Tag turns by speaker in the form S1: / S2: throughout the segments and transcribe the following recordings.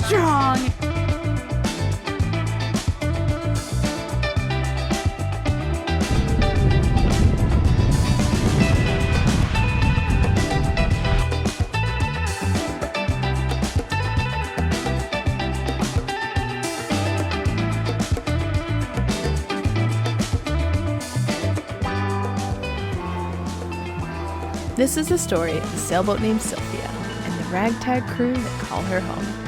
S1: strong. This is the story of a sailboat named Sylvia and the ragtag crew that call her home.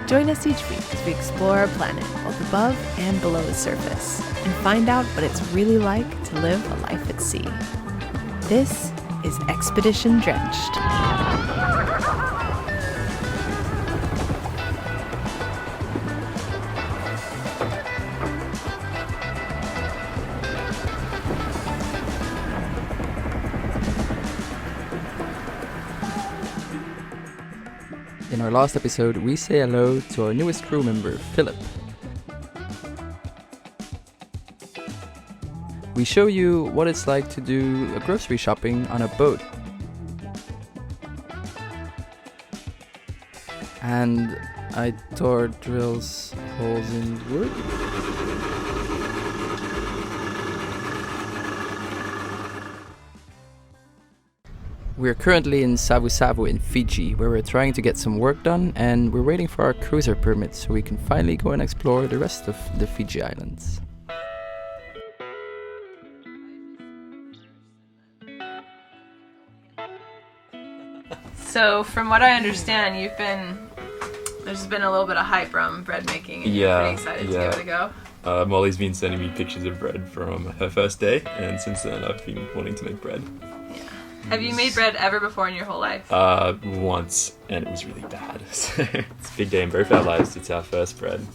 S1: Join us each week as we explore our planet, both above and below the surface, and find out what it's really like to live a life at sea. This is Expedition Drenched.
S2: In our last episode, we say hello to our newest crew member, Philip. We show you what it's like to do a grocery shopping on a boat. And I tore drills holes in wood. We're currently in Savu in Fiji, where we're trying to get some work done, and we're waiting for our cruiser permit so we can finally go and explore the rest of the Fiji Islands.
S3: So, from what I understand, there's been a little bit of hype from bread making, and you're pretty excited to give it a go.
S4: Molly's been sending me pictures of bread from her first day, and since then I've been wanting to make bread.
S3: Have you made bread ever before in your whole life?
S4: Once, and it was really bad. It's a big day in both our lives. It's our first bread.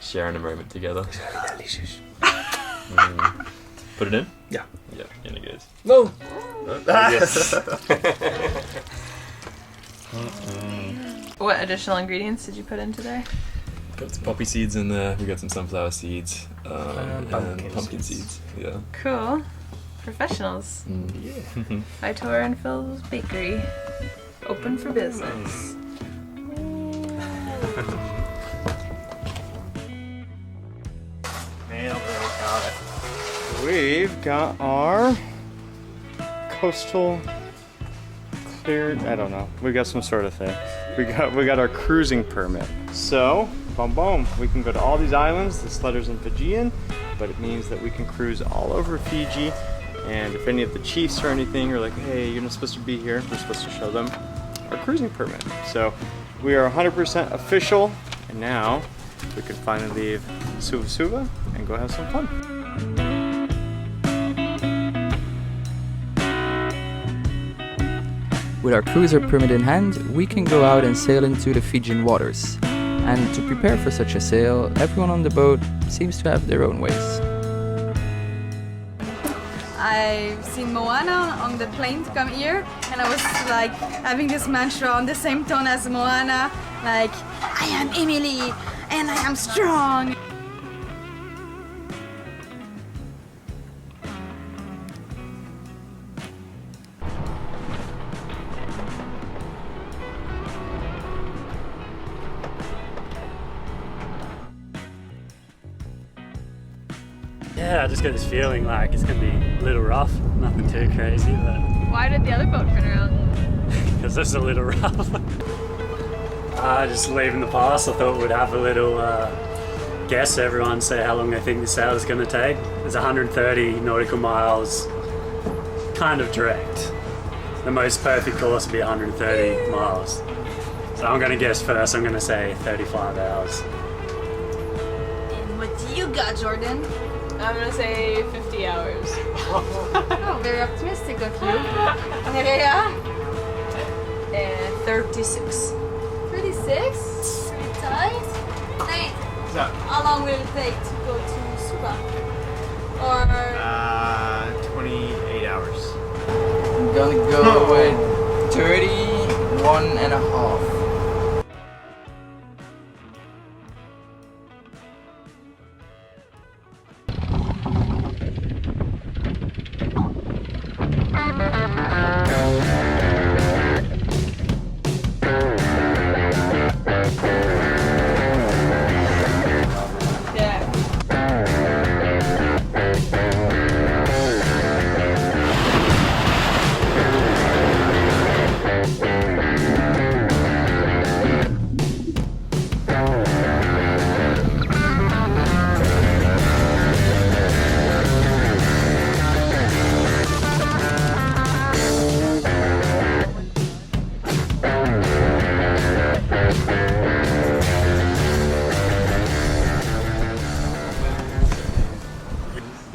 S4: Sharing a moment together. Put it in?
S5: Yeah.
S4: Yeah, in it goes.
S5: No!
S4: Yes.
S3: What additional ingredients did you put in today?
S4: Got some poppy seeds in there. We got some sunflower seeds. And pumpkin seeds. Yeah.
S3: Cool. Professionals.
S4: Yeah.
S3: Vitor and Phil's Bakery. Open for business.
S5: We've got our coastal cleared. I don't know. We got some sort of thing. We got our cruising permit. So, boom, boom. We can go to all these islands. This letter's in Fijian, but it means that we can cruise all over Fiji. And if any of the chiefs or anything are like, hey, you're not supposed to be here, we're supposed to show them our cruising permit. So we are 100% official, and now we can finally leave Suva and go have some fun.
S2: With our cruiser permit in hand, we can go out and sail into the Fijian waters. And to prepare for such a sail, everyone on the boat seems to have their own ways.
S1: I've seen Moana on the plane to come here, and I was like having this mantra on the same tone as Moana, like, I am Emily and I am strong.
S6: Yeah, I just got this feeling like it's going to be a little rough, nothing too crazy, but...
S3: Why did the other boat turn around?
S6: Because it's a little rough. Just leaving the pass, I thought we'd have a little guess, everyone say how long they think the sail is going to take. It's 130 nautical miles, kind of direct. The most perfect course would be 130 miles. So I'm going to guess first, I'm going to say 35 hours.
S1: And what do you got, Jordan?
S3: I'm gonna say 50 hours.
S1: Oh, very optimistic of you. Nerea?
S3: 36.
S1: 36? Pretty tight. Nate, how long will it take to go to Suva? Or
S5: 28 hours.
S2: I'm gonna go with 31 and a half.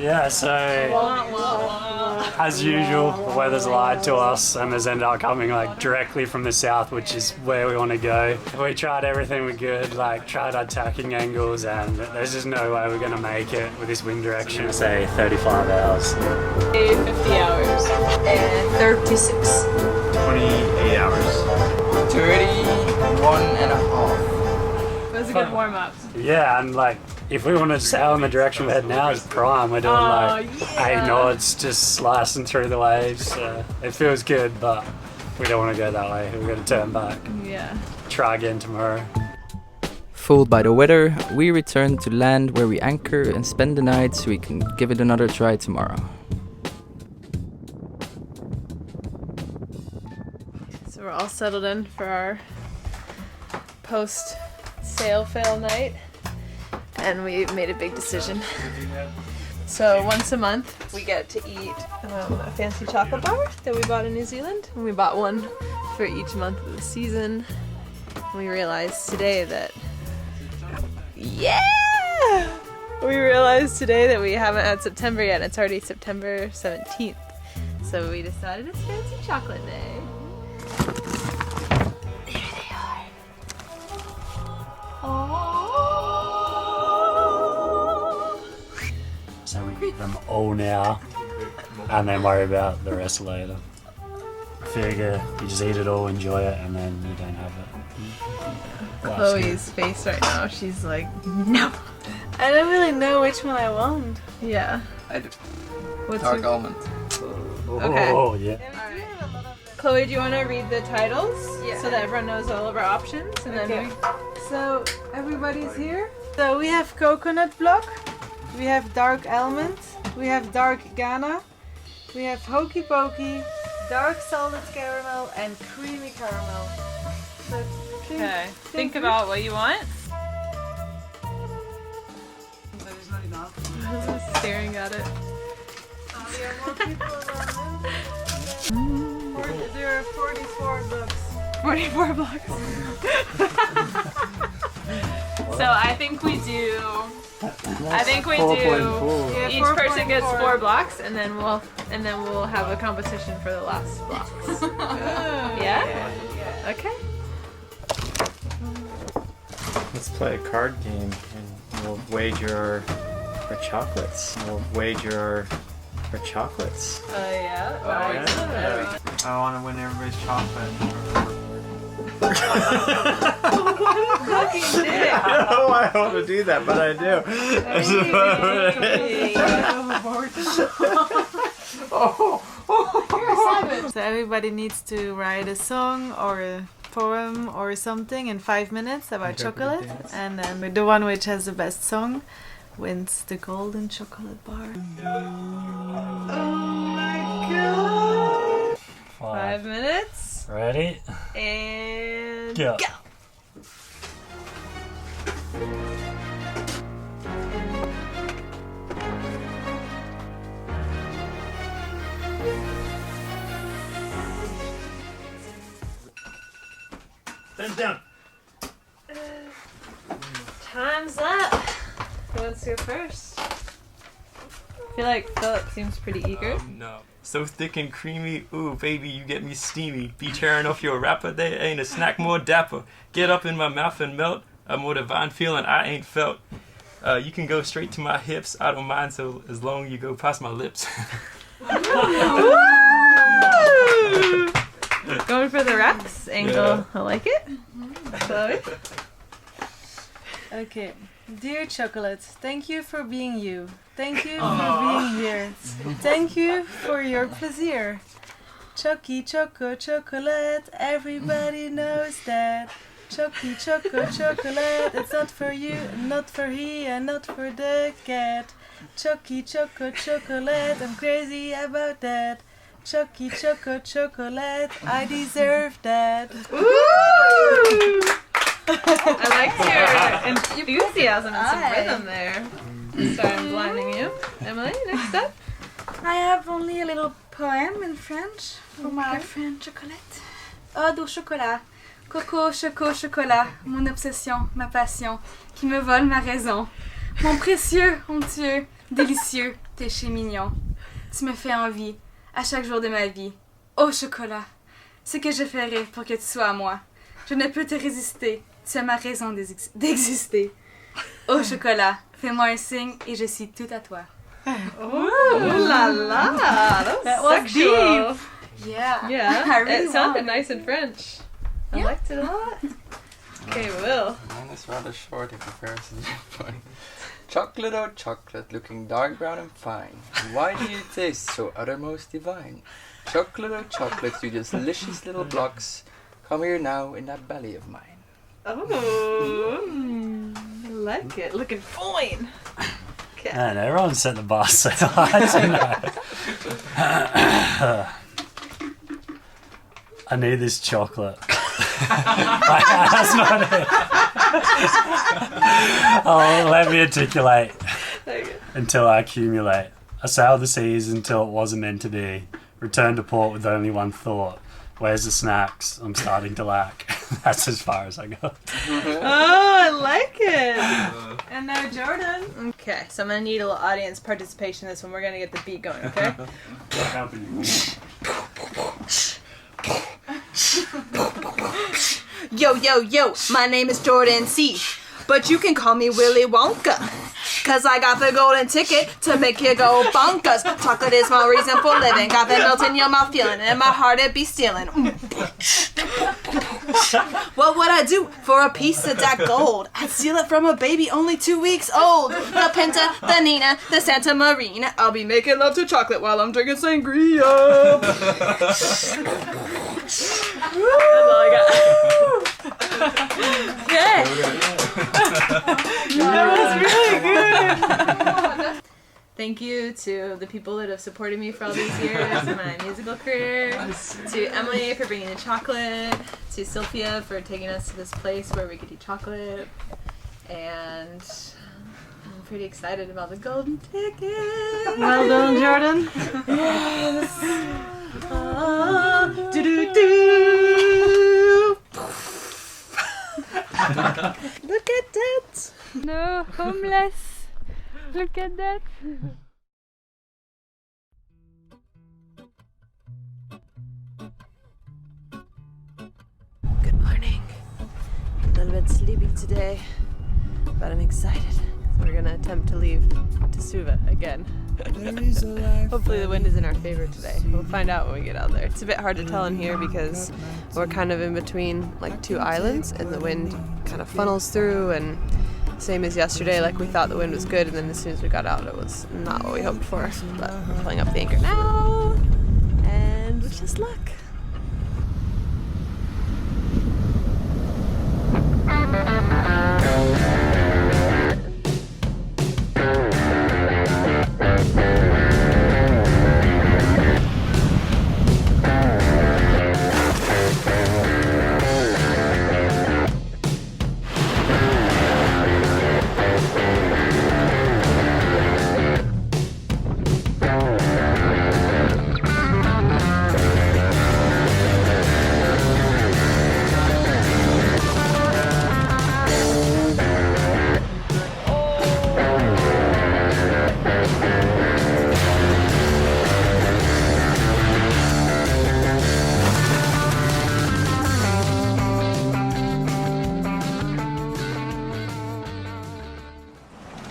S6: Yeah, so as usual, the weather's lied to us and has ended up coming like directly from the south, which is where we want to go. We tried everything we could, like tried our tacking angles, and there's just no way we're going to make it with this wind direction. Say 35 hours.
S3: 50 hours. And 36.
S5: 28 hours.
S2: 31 and a half.
S3: It was a good warm-up.
S6: Yeah, and like if we want to sail in the direction we're heading now, it's prime. We're doing like 8 knots, just slicing through the waves. It feels good, but we don't want to go that way. We're going to turn back.
S3: Yeah.
S6: Try again tomorrow.
S2: Fooled by the weather, we return to land where we anchor and spend the night so we can give it another try tomorrow.
S3: So we're all settled in for our post-sail fail night. And we made a big decision. So once a month we get to eat a fancy chocolate bar that we bought in New Zealand. And we bought one for each month of the season. And we realized today that we haven't had September yet. It's already September 17th. So we decided it's fancy chocolate day. There they are. Oh.
S6: So we eat them all now and then worry about the rest later. Figure you just eat it all, enjoy it, and then you don't have it.
S3: Chloe's face right now, she's like, no.
S7: I don't really know which one I want.
S3: Yeah.
S2: I do.
S3: What's
S2: Dark
S3: your...
S2: almond.
S3: Okay.
S6: Oh, yeah.
S3: Chloe, do you want to read the titles?
S7: Yeah.
S3: So that everyone knows all of our options? And
S7: Okay.
S3: then
S7: So everybody's here. So we have coconut block, we have dark almond, we have dark Ghana, we have hokey pokey, dark salted caramel, and creamy caramel. So
S3: Okay. Think about what you want. Staring at it.
S7: There are more people around. There are 44 books.
S3: 44 blocks. So I think we do.
S7: Yeah,
S3: Each person gets
S7: 4.4.
S3: 4 blocks, and then we'll have a competition for the last blocks. Yeah. Okay.
S5: Let's play a card game and we'll wager for chocolates.
S3: Oh yeah.
S5: I want to win everybody's chocolate.
S3: Fucking dick.
S5: I don't know why I want to do that, but I do.
S7: So everybody needs to write a song or a poem or something in 5 minutes about chocolate, and then the one which has the best song wins the golden chocolate bar.
S3: Oh my god. 5 minutes.
S6: Ready?
S3: And
S6: Go. Stand down.
S3: Time's up. Who wants to go first? I feel like Philip seems pretty eager.
S4: No. So thick and creamy, ooh baby, you get me steamy. Be tearing off your wrapper, there ain't a snack more dapper. Get up in my mouth and melt, a more divine feeling I ain't felt. You can go straight to my hips, I don't mind so as long you go past my lips.
S3: Going for the Rex angle.
S4: Yeah.
S3: I like it. Chloe?
S7: Okay. Dear chocolate, thank you for being you. Thank you for being here. Thank you for your pleasure. Chocky choco chocolate, everybody knows that. Chocky choco chocolate, it's not for you, not for he, and not for the cat. Chocky choco chocolate, I'm crazy about that. Chocky choco chocolate, I deserve that.
S3: Ooh! I liked your enthusiasm and some rhythm there. Sorry, I'm blinding you. Emily, next up.
S8: I have only a little poem in French for my friend Chocolate. Ode au chocolat. Coco, choco, chocolat. Mon obsession, ma passion, qui me vole ma raison. Mon précieux, onctueux, délicieux, péché mignon. Tu me fais envie à chaque jour de ma vie. Oh chocolat, ce que je ferais pour que tu sois à moi. Je ne peux te résister, tu es ma raison d'exister. Oh chocolat, fais-moi un signe et je suis tout à toi.
S3: Ooh la la, that was
S8: sexual.
S3: deep.
S8: Yeah.
S3: Yeah,
S8: I really
S3: it sounded
S8: want.
S3: nice in French. I
S8: Yeah.
S3: liked it a lot. Okay, Will.
S2: Mine is rather short in comparison to your point. Chocolate, oh chocolate, looking dark brown and fine. Why do you taste so uttermost divine? Chocolate, oh chocolate, you just delicious little blocks. Come here now in that belly of mine.
S3: Oh, I like it. Looking fine. Okay.
S6: Man, everyone set the bar so high tonight. I need this chocolate. That's not it. Oh, let me articulate
S3: Okay.
S6: until I accumulate. I sailed the seas until it wasn't meant to be. Returned to port with only one thought. Where's the snacks? I'm starting to lack. That's as far as I go.
S3: Oh, I like it.
S7: And now Jordan.
S3: Okay, so I'm gonna need a little audience participation in this one. We're gonna get the beat going, okay? Yo, yo, yo, my name is Jordan C. But you can call me Willy Wonka. Cause I got the golden ticket to make you go bonkers. Chocolate is my reason for living. Got the melt in your mouth feeling, and my heart it be stealing. What would I do for a piece of that gold? I'd steal it from a baby only 2 weeks old. The Pinta, the Nina, the Santa Marina. I'll be making love to chocolate while I'm drinking sangria. That's all I got. Okay. That was really good. Thank you to the people that have supported me for all these years in my musical career. To Emily for bringing the chocolate. To Sophia for taking us to this place where we could eat chocolate. And I'm pretty excited about the golden ticket.
S7: Well done, Jordan.
S3: Yes. Do-do-do. Look at that.
S8: No, homeless. Look at that.
S3: Good morning. I'm a little bit sleepy today, but I'm excited. We're gonna attempt to leave to Suva again. Hopefully the wind is in our favor today. We'll find out when we get out there. It's a bit hard to tell in here because we're kind of in between like two islands and the wind kind of funnels through, and same as yesterday, like we thought the wind was good and then as soon as we got out it was not what we hoped for. But we're pulling up the anchor now and wish us luck.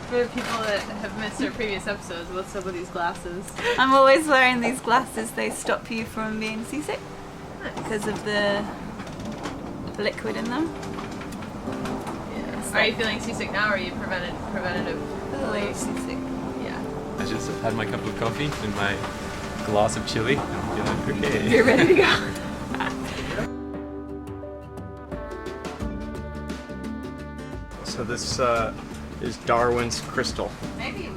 S3: For people that have missed our previous episodes, what's up with these glasses?
S9: I'm always wearing these glasses. They stop you from being seasick because of the liquid in them.
S3: Yes. Are you feeling seasick now, or are you preventatively
S9: seasick?
S3: Yeah.
S4: I just had my cup of coffee and my glass of chili. I'm feeling okay.
S3: You're ready to go.
S5: So this is Darwin's crystal.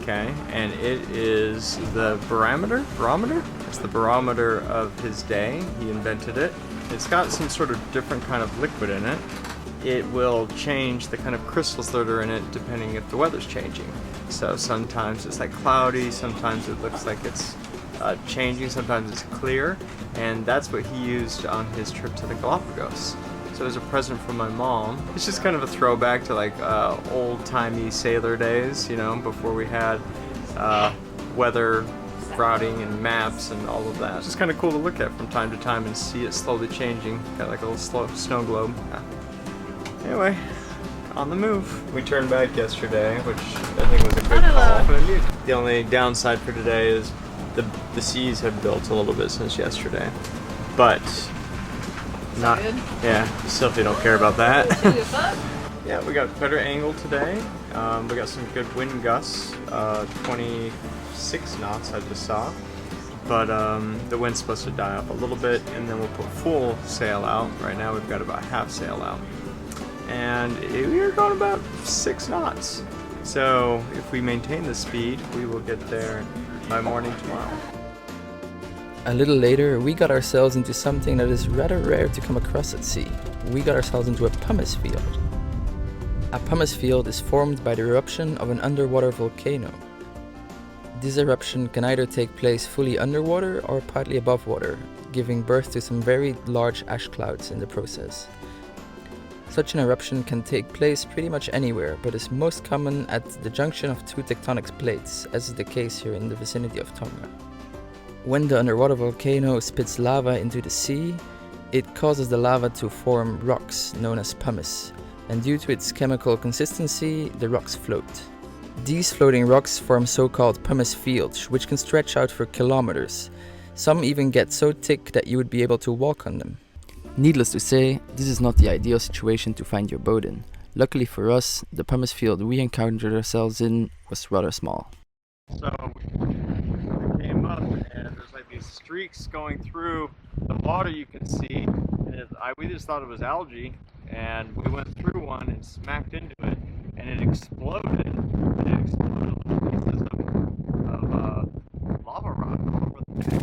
S5: Okay, and it is the barometer? It's the barometer of his day. He invented it. It's got some sort of different kind of liquid in it. It will change the kind of crystals that are in it depending if the weather's changing. So sometimes it's like cloudy, sometimes it looks like it's changing, sometimes it's clear, and that's what he used on his trip to the Galapagos. So it was a present from my mom. It's just kind of a throwback to like old-timey sailor days, you know, before we had weather routing and maps and all of that. It's just kind of cool to look at from time to time and see it slowly changing. Got like a little slow snow globe. Yeah. Anyway, on the move. We turned back yesterday, which I think was a good call. The only downside for today is the seas have built a little bit since yesterday, but not. Yeah, Sylvia don't care about that. Yeah, we got better angle today. We got some good wind gusts, 26 knots I just saw. But the wind's supposed to die off a little bit, and then we'll put full sail out. Right now we've got about half sail out. And we are going about 6 knots. So if we maintain the speed, we will get there by morning tomorrow.
S2: A little later, we got ourselves into something that is rather rare to come across at sea. We got ourselves into a pumice field. A pumice field is formed by the eruption of an underwater volcano. This eruption can either take place fully underwater or partly above water, giving birth to some very large ash clouds in the process. Such an eruption can take place pretty much anywhere, but is most common at the junction of 2 tectonic plates, as is the case here in the vicinity of Tonga. When the underwater volcano spits lava into the sea, it causes the lava to form rocks known as pumice, and due to its chemical consistency, the rocks float. These floating rocks form so-called pumice fields, which can stretch out for kilometers. Some even get so thick that you would be able to walk on them. Needless to say, this is not the ideal situation to find your boat in. Luckily for us, the pumice field we encountered ourselves in was rather small.
S5: So we came up and there's like these streaks going through the water you can see. And we just thought it was algae, and we went through one and smacked into it, and it exploded. And it exploded like pieces of lava rock all over the deck.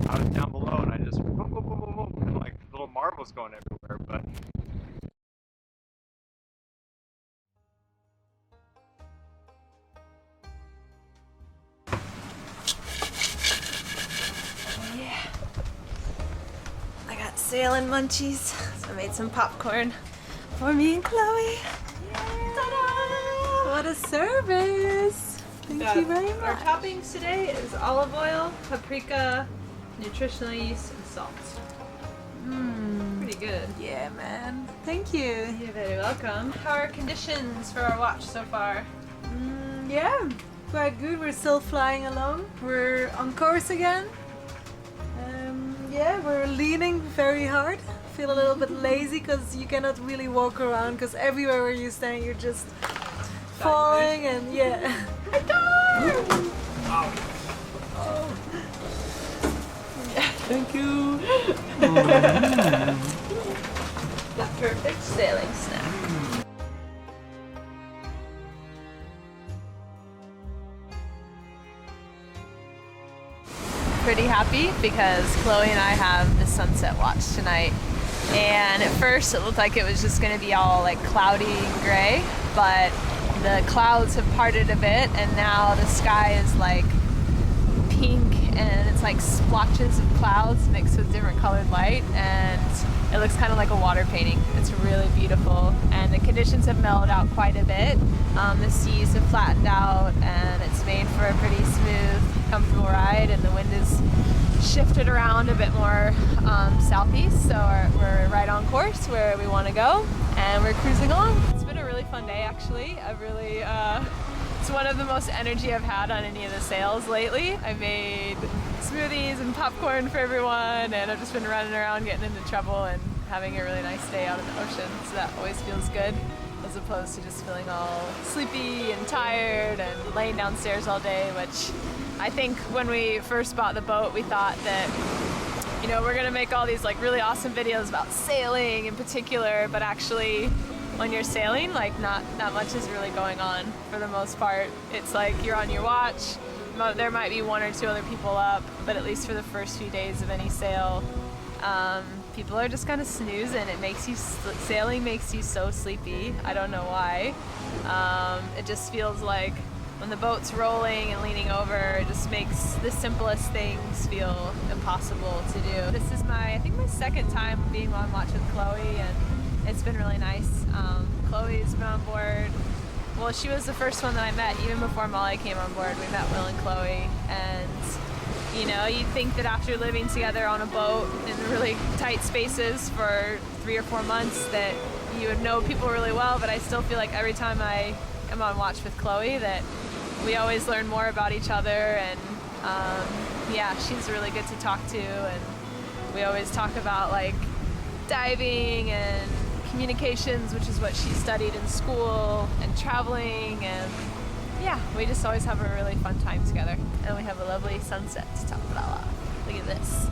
S5: I was down below and I just boom, boom, boom, boom, boom, and like little marbles going everywhere. But
S3: yeah, I got sailing munchies, so I made some popcorn for me and Chloe. Ta-da! What a service! Thank you very much. Our toppings today is olive oil, paprika, nutritional yeast, and salt. Pretty good.
S9: Yeah, man. Thank you.
S3: You're very welcome. How are conditions for our watch so far?
S7: Yeah, quite good. We're still flying along. We're on course again. Yeah, we're leaning very hard. Feel a little bit lazy because you cannot really walk around because everywhere where you stand you're just falling and yeah.
S2: Thank you!
S3: The perfect sailing snack. Pretty happy because Chloe and I have the sunset watch tonight. And at first it looked like it was just gonna be all like cloudy and gray, but the clouds have parted a bit and now the sky is like pink and it's like splotches of clouds mixed with different colored light, and it looks kind of like a water painting. It's really beautiful and the conditions have mellowed out quite a bit. The seas have flattened out and it's made for a pretty smooth, comfortable ride, and the wind is shifted around a bit more southeast, so we're right on course where we want to go and we're cruising along. It's been a really fun day actually. It's one of the most energy I've had on any of the sails lately. I made smoothies and popcorn for everyone, and I've just been running around getting into trouble and having a really nice day out in the ocean, so that always feels good, as opposed to just feeling all sleepy and tired and laying downstairs all day, which I think when we first bought the boat we thought that, you know, we're gonna make all these like really awesome videos about sailing in particular, but actually when you're sailing, like not much is really going on for the most part. It's like you're on your watch, there might be 1 or 2 other people up, but at least for the first few days of any sail, people are just kind of snoozing. It makes you, sailing makes you so sleepy. I don't know why. It just feels like when the boat's rolling and leaning over, it just makes the simplest things feel impossible to do. This is I think my second time being on watch with Chloe, and it's been really nice. Chloe's been on board
S1: well, she was the first one that I met even before Molly came on board. We met Will and Chloe, and you know, you'd think that after living together on a boat in really tight spaces for 3 or 4 months that you would know people really well, but I still feel like every time I am on watch with Chloe that we always learn more about each other, and yeah, she's really good to talk to, and we always talk about like diving and communications, which is what she studied in school, and traveling, and yeah, we just always have a really fun time together, and we have a lovely sunset to top it all off. Look at this.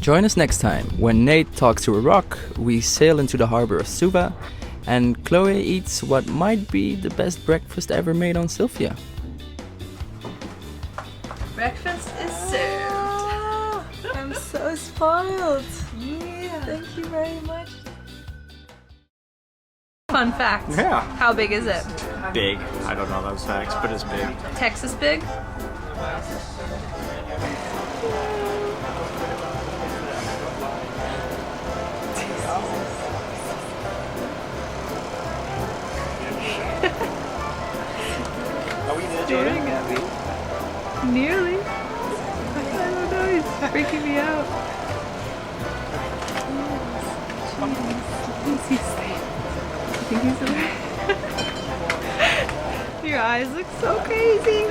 S2: Join us next time when Nate talks to a rock, we sail into the harbor of Suva, and Chloe eats what might be the best breakfast ever made on Sylvia.
S3: Breakfast is served.
S9: I'm so spoiled.
S3: Yeah.
S9: Thank you very much.
S3: Fun fact.
S5: Yeah.
S3: How big is it?
S5: Big. I don't know those facts, but it's big.
S3: Texas big?
S1: Staring at me. Nearly. I don't know, he's freaking me out. Is he asleep? I think he's awake. Your eyes look so crazy.